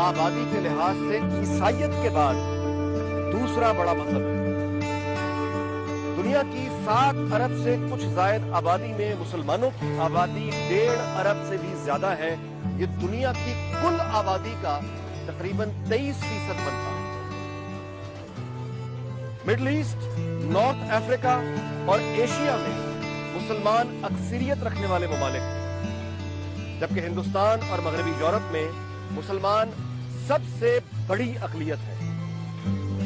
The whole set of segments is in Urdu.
آبادی کے لحاظ سے عیسائیت کے بعد دوسرا بڑا مذہب ہے۔ دنیا کی 7 ارب سے کچھ زائد آبادی میں مسلمانوں کی آبادی 1.5 ارب سے بھی زیادہ ہے۔ یہ دنیا کی کل آبادی کا تقریباً 23% بنتا ہے۔ مڈل ایسٹ، نارتھ افریقہ اور ایشیا میں مسلمان اکثریت رکھنے والے ممالک ہیں، جبکہ ہندوستان اور مغربی یورپ میں مسلمان سب سے بڑی اقلیت ہے،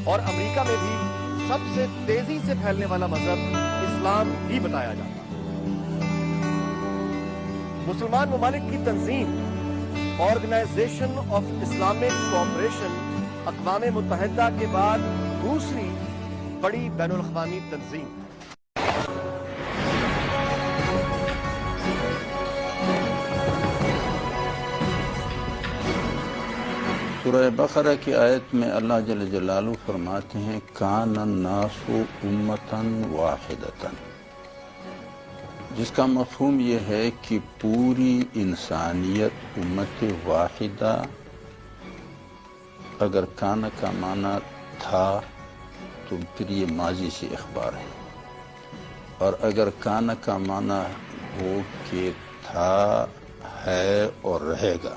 اور امریکہ میں بھی سب سے تیزی سے پھیلنے والا مذہب اسلام ہی بتایا جاتا ہے۔ مسلمان ممالک کی تنظیم آرگنائزیشن آف اسلامک کوآپریشن اقوام متحدہ کے بعد دوسری بڑی بین الاقوامی تنظیم ہے۔ سورہ بقرہ کی آیت میں اللہ جل جلالہ فرماتے ہیں کان الناس امتاً واحدتاً، جس کا مفہوم یہ ہے کہ پوری انسانیت امت واحدہ۔ اگر کان کا معنی تھا تو پھر یہ ماضی سے اخبار ہے، اور اگر کان کا معنی ہو کہ تھا، ہے اور رہے گا،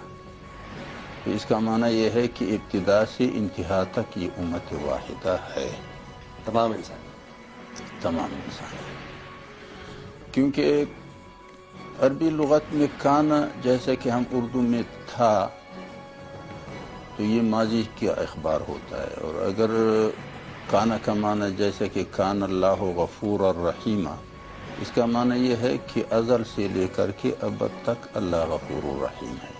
تو اس کا معنی یہ ہے کہ ابتدا سے انتہا تک یہ امت واحدہ ہے، تمام انسان۔ کیونکہ عربی لغت میں کان جیسے کہ ہم اردو میں تھا تو یہ ماضی کا اخبار ہوتا ہے، اور اگر کان کا معنی جیسے کہ کان اللہ غفور الرحیم، اس کا معنی یہ ہے کہ ازل سے لے کر کے ابد تک اللہ غفور الرحیم ہے،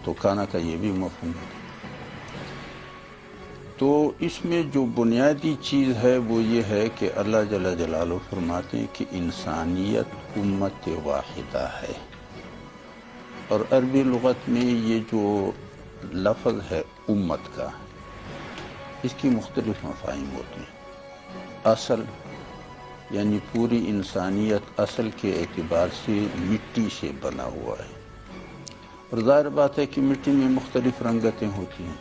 تو کانا کا یہ بھی مفہوم ہے۔ تو اس میں جو بنیادی چیز ہے وہ یہ ہے کہ اللہ جل جلالہ فرماتے ہیں کہ انسانیت امت واحدہ ہے، اور عربی لغت میں یہ جو لفظ ہے امت کا، اس کی مختلف مفاہیم ہوتی ہیں۔ اصل یعنی پوری انسانیت اصل کے اعتبار سے مٹی سے بنا ہوا ہے، اور ظاہر بات ہے کہ مٹی میں مختلف رنگتیں ہوتی ہیں،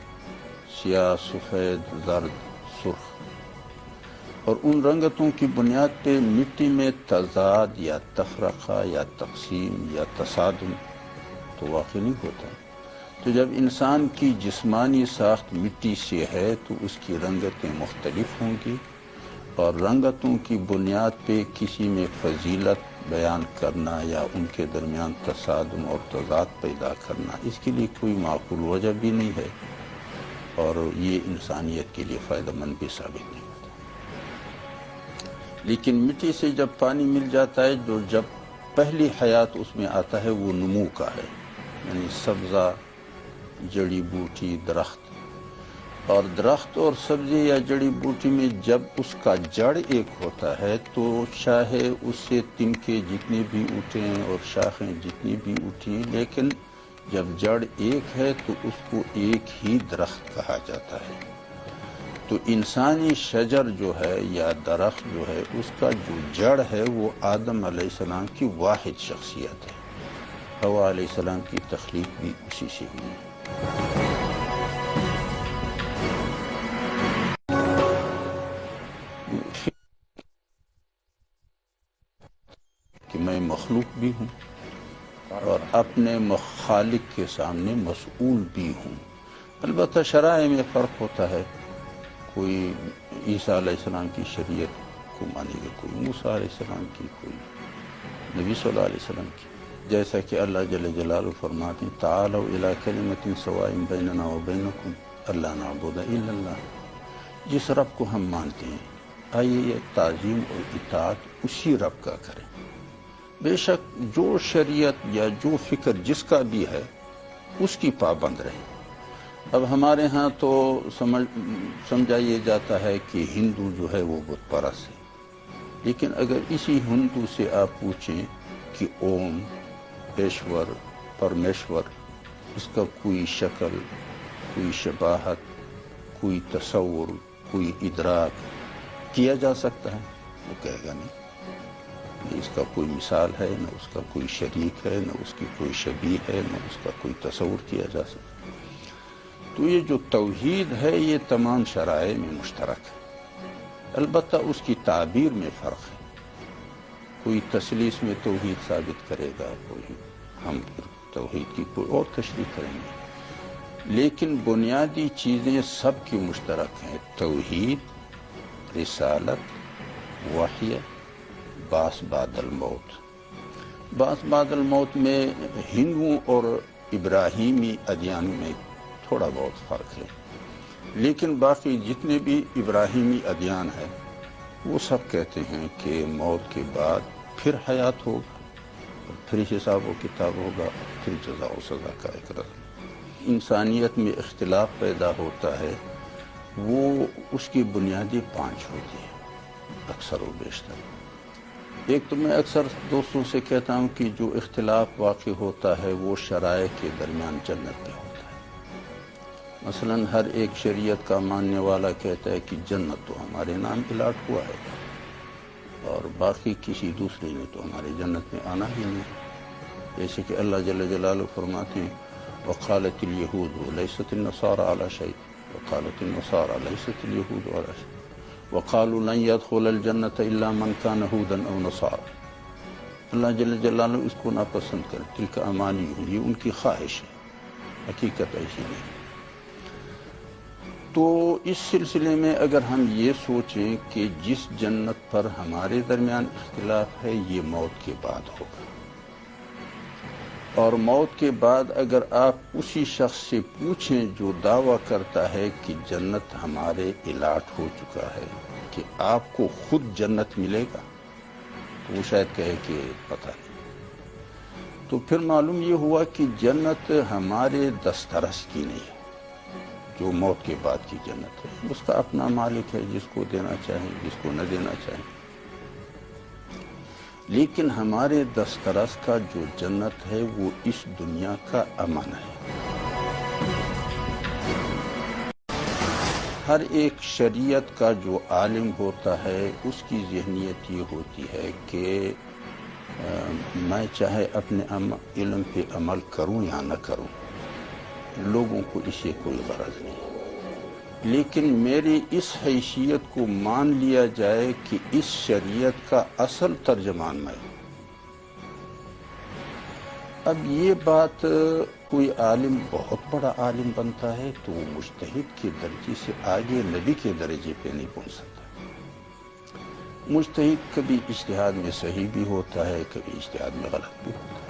سیاہ، سفید، زرد، سرخ، اور ان رنگتوں کی بنیاد پہ مٹی میں تضاد یا تفرقہ یا تقسیم یا تصادم تو واقع نہیں ہوتا۔ تو جب انسان کی جسمانی ساخت مٹی سے ہے تو اس کی رنگتیں مختلف ہوں گی، اور رنگتوں کی بنیاد پہ کسی میں فضیلت بیان کرنا یا ان کے درمیان تصادم اور تضاد پیدا کرنا، اس کے لیے کوئی معقول وجہ بھی نہیں ہے، اور یہ انسانیت کے لیے فائدہ مند بھی ثابت نہیں ہوتا۔ لیکن مٹی سے جب پانی مل جاتا ہے، جو جب پہلی حیات اس میں آتا ہے وہ نمو کا ہے، یعنی سبزہ، جڑی بوٹی، درخت، اور درخت اور سبزی یا جڑی بوٹی میں جب اس کا جڑ ایک ہوتا ہے تو چاہے اس سے تنکے جتنے بھی اٹھیں اور شاخیں جتنی بھی اٹھیں، لیکن جب جڑ ایک ہے تو اس کو ایک ہی درخت کہا جاتا ہے۔ تو انسانی شجر جو ہے یا درخت جو ہے، اس کا جو جڑ ہے وہ آدم علیہ السلام کی واحد شخصیت ہے۔ حوا علیہ السلام کی تخلیق بھی اسی سے ہوئی ہے۔ کہ میں مخلوق بھی ہوں اور اپنے خالق کے سامنے مسئول بھی ہوں۔ البتہ شرائع میں فرق ہوتا ہے، کوئی عیسیٰ علیہ السلام کی شریعت کو مانے گا، کوئی موسیٰ علیہ السلام کی، کوئی نبی صلی اللہ علیہ وسلم کی، جیسا کہ اللہ جل جلالہ فرماتے ہیں تعالوا الی کلمۃ سواء بیننا وبینکم الا نعبد الا اللہ۔ جس رب کو ہم مانتے ہیں آئیے یہ تعظیم اور اطاعت اسی رب کا کریں، بے شک جو شریعت یا جو فکر جس کا بھی ہے اس کی پابند رہیں۔ اب ہمارے ہاں تو سمجھا یہ جاتا ہے کہ ہندو جو ہے وہ بت پرست ہے، لیکن اگر اسی ہندو سے آپ پوچھیں کہ اوم، ایشور، پرمیشور، اس کا کوئی شکل، کوئی شباہت، کوئی تصور، کوئی ادراک کیا جا سکتا ہے؟ وہ کہے گا نہیں، نہ اس کا کوئی مثال ہے، نہ اس کا کوئی شریک ہے، نہ اس کی کوئی شبیہ ہے، نہ اس کا کوئی تصور کیا جا سکتا۔ تو یہ جو توحید ہے یہ تمام شرائع میں مشترک ہے، البتہ اس کی تعبیر میں فرق ہے۔ کوئی تثلیث میں توحید ثابت کرے گا، کوئی ہم پھر توحید کی کوئی اور تشریح کریں گے، لیکن بنیادی چیزیں سب کی مشترک ہیں: توحید، رسالت، وحی، بعث بعد الموت۔ بعث بعد الموت میں ہندوؤں اور ابراہیمی ادیان میں تھوڑا بہت فرق ہے، لیکن باقی جتنے بھی ابراہیمی ادیان ہیں وہ سب کہتے ہیں کہ موت کے بعد پھر حیات ہوگا، اور پھر حساب و کتاب ہوگا، پھر جزا و سزا کا ایک رسم۔ انسانیت میں اختلاف پیدا ہوتا ہے، وہ اس کی بنیادی 5 ہوتی ہیں اکثر و بیشتر۔ ایک تو میں اکثر دوستوں سے کہتا ہوں کہ جو اختلاف واقع ہوتا ہے وہ شرائع کے درمیان جنت پہ ہوتا ہے۔ مثلا ہر ایک شریعت کا ماننے والا کہتا ہے کہ جنت تو ہمارے نام الاٹ ہوا ہے، اور باقی کسی دوسرے نے تو ہمارے جنت میں آنا ہی نہیں۔ جیسے کہ اللہ جل جلالہ فرماتے ہیں وقالت اليهود ليست النصارى على شيء وقالت النصارى ليست اليهود على شيء وقالوا لن يدخل الجنة الا من كان هودا او نصارى۔ اللہ جل جلالہ اس کو ناپسند کرے، تلک امانیہم، یہ ان کی خواہش ہے، حقیقت ایسی نہیں۔ تو اس سلسلے میں اگر ہم یہ سوچیں کہ جس جنت پر ہمارے درمیان اختلاف ہے یہ موت کے بعد ہوگا، اور موت کے بعد اگر آپ اسی شخص سے پوچھیں جو دعویٰ کرتا ہے کہ جنت ہمارے الاٹ ہو چکا ہے، کہ آپ کو خود جنت ملے گا، تو وہ شاید کہے کہ پتہ نہیں۔ تو پھر معلوم یہ ہوا کہ جنت ہمارے دسترس کی نہیں ہے، جو موت کے بعد کی جنت ہے اس کا اپنا مالک ہے، جس کو دینا چاہیں، جس کو نہ دینا چاہیں۔ لیکن ہمارے دسترس کا جو جنت ہے وہ اس دنیا کا امن ہے۔ ہر ایک شریعت کا جو عالم ہوتا ہے اس کی ذہنیت یہ ہوتی ہے کہ میں چاہے اپنے علم پہ عمل کروں یا نہ کروں، لوگوں کو اس سے کوئی غرض نہیں، لیکن میری اس حیثیت کو مان لیا جائے کہ اس شریعت کا اصل ترجمان میں ہوں۔ اب یہ بات کوئی عالم بہت بڑا عالم بنتا ہے تو وہ مجتہد کے درجے سے آگے نبی کے درجے پہ نہیں پہنچ سکتا۔ مجتہد کبھی اجتہاد میں صحیح بھی ہوتا ہے، کبھی اجتہاد میں غلط بھی ہوتا ہے۔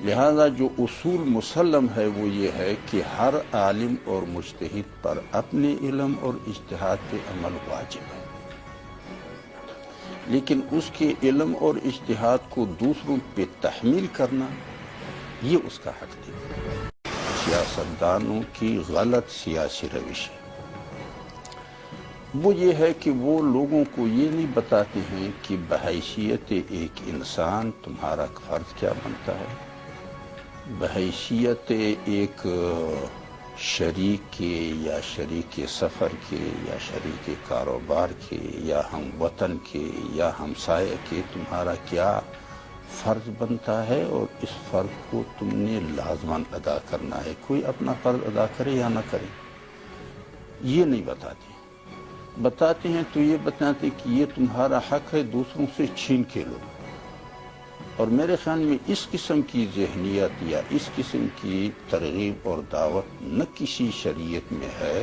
لہذا جو اصول مسلم ہے وہ یہ ہے کہ ہر عالم اور مجتہد پر اپنے علم اور اجتہاد پہ عمل واجب ہے، لیکن اس کے علم اور اجتہاد کو دوسروں پہ تحمیل کرنا یہ اس کا حق نہیں۔ سیاستدانوں کی غلط سیاسی روش ہے، وہ یہ ہے کہ وہ لوگوں کو یہ نہیں بتاتے ہیں کہ بحیثیت ایک انسان تمہارا فرض کیا بنتا ہے، بحیثیت ایک شریک کے یا شریک سفر کے یا شریک کاروبار کے یا ہم وطن کے یا ہمسائے کے تمہارا کیا فرض بنتا ہے، اور اس فرض کو تم نے لازماً ادا کرنا ہے، کوئی اپنا فرض ادا کرے یا نہ کرے، یہ نہیں بتاتے۔ بتاتے ہیں تو یہ بتاتے کہ یہ تمہارا حق ہے، دوسروں سے چھین کے لو۔ اور میرے خیال میں اس قسم کی ذہنیت یا اس قسم کی ترغیب اور دعوت نہ کسی شریعت میں ہے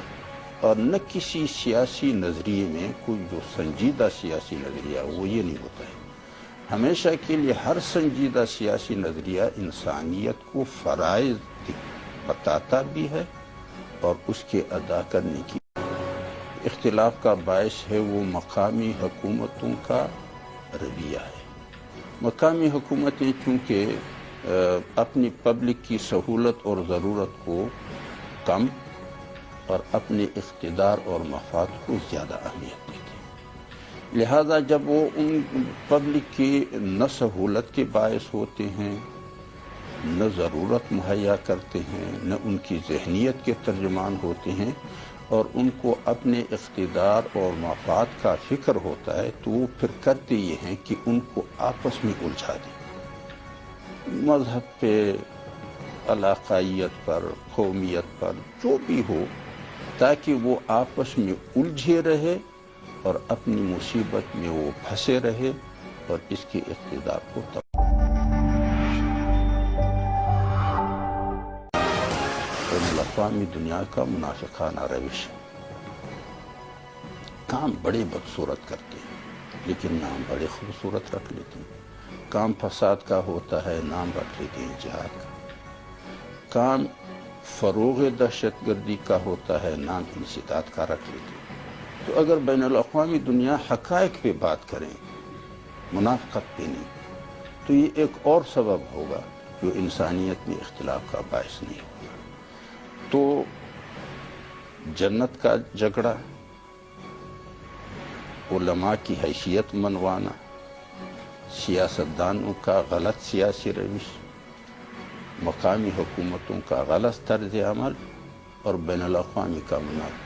اور نہ کسی سیاسی نظریے میں، کوئی جو سنجیدہ سیاسی نظریہ وہ یہ نہیں ہوتا ہے۔ ہمیشہ کے لیے ہر سنجیدہ سیاسی نظریہ انسانیت کو فرائض بتاتا بھی ہے اور اس کے ادا کرنے کی اختلاف کا باعث ہے وہ مقامی حکومتوں کا رویہ ہے۔ مقامی حکومتیں چونکہ اپنی پبلک کی سہولت اور ضرورت کو کم اور اپنے اقتدار اور مفاد کو زیادہ اہمیت دیتی ہیں، لہذا جب وہ ان پبلک کی نہ سہولت کے باعث ہوتے ہیں، نہ ضرورت مہیا کرتے ہیں، نہ ان کی ذہنیت کے ترجمان ہوتے ہیں، اور ان کو اپنے اقتدار اور مفاد کا فکر ہوتا ہے، تو وہ پھر کرتے یہ ہیں کہ ان کو آپس میں الجھا دیں، مذہب پہ علاقائیت پر، قومیت پر، جو بھی ہو، تاکہ وہ آپس میں الجھے رہے اور اپنی مصیبت میں وہ پھنسے رہے اور اس کے اقتدار کو بین الاقوامی دنیا کا منافقانہ روش ہے۔ کام بڑے بدصورت کرتے ہیں لیکن نام بڑے خوبصورت رکھ لیتے ہیں۔ کام فساد کا ہوتا ہے، نام رکھ لیتے ہیں جہاد کا۔ کام فروغ دہشت گردی کا ہوتا ہے، نام انسداد کا رکھ لیتے ہیں۔ تو اگر بین الاقوامی دنیا حقائق پہ بات کریں، منافقت پہ نہیں، تو یہ ایک اور سبب ہوگا جو انسانیت میں اختلاف کا باعث نہیں ہوگا۔ تو جنت کا جھگڑا، علماء کی حیثیت منوانا، سیاستدانوں کا غلط سیاسی روش، مقامی حکومتوں کا غلط طرز عمل اور بین الاقوامی کا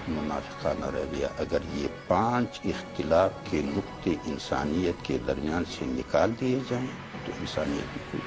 منافقانہ رویہ، اگر یہ 5 اختلاف کے نقطے انسانیت کے درمیان سے نکال دیے جائیں تو انسانیت میں کوئی